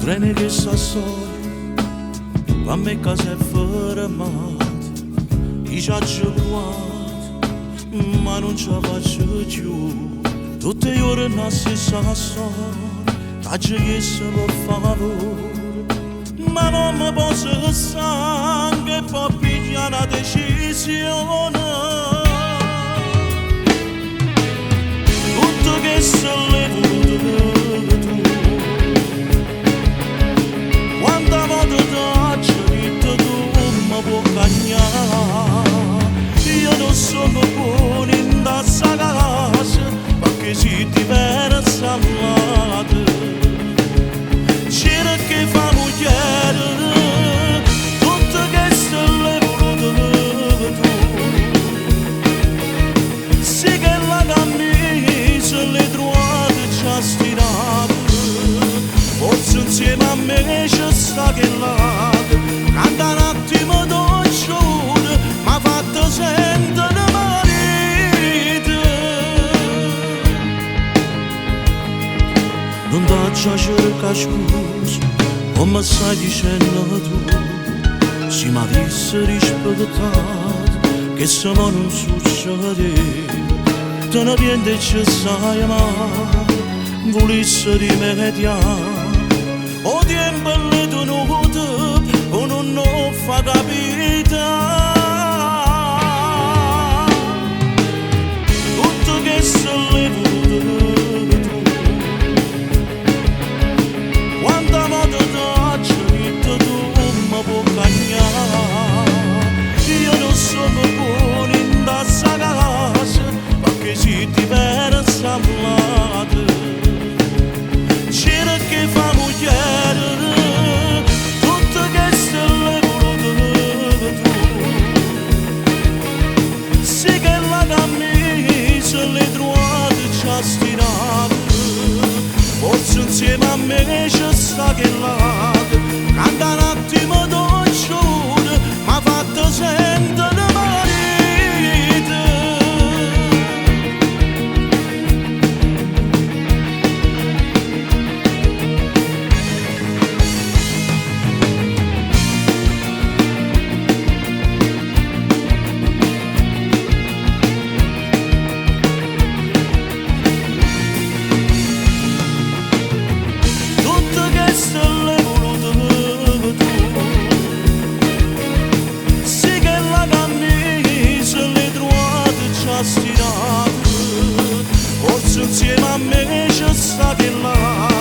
trene che s'assoia, va me casa è fermat, i ci ha giocato, ma non ce la faccio più. Tutte le ore la stessa storia, t'aggi chiesto per favore, ma non mi posso sangue e poi pigliare una decisione. Tutto che se l'hai voluto tu, quanta volta t'aggi detto tu mi puoi cagnare. Io non sono buono in questa casa, perché si diversa all'altro. C'era che fa mugliere, tutto che se l'hai voluto tu. Sì che la camisa l'hai trovata già stirata, forse insieme a me c'è sta che lato. Canta un attimo d'occhione, m'ha fatto sentire marito. Non t'accia cerca scusa, come stai dicendo tu. Se mi avessi rispettato, che se mo non succede, te ne viene e ci sai mai, volessi rimediare. O tempo le tenute, o non fa capire. Tutto che se l'hai voluto tu, quanta volta t'aggi detto tu mi puoi cagnare. Io non sono buono in questa casa, perché si diversa all'altro. C'era che fa mugliere, tutto che se l'hai voluto tu. Sì che la camisa l'hai trovata già stirata, forse insieme a me c'è sta che lato. Canta un attimo d'occhione, m'ha fatto sentire marito. Tutto che se l'hai voluto tu. Sì che la camisa l'hai trovata già stirata, forse insieme a me c'è sta che là.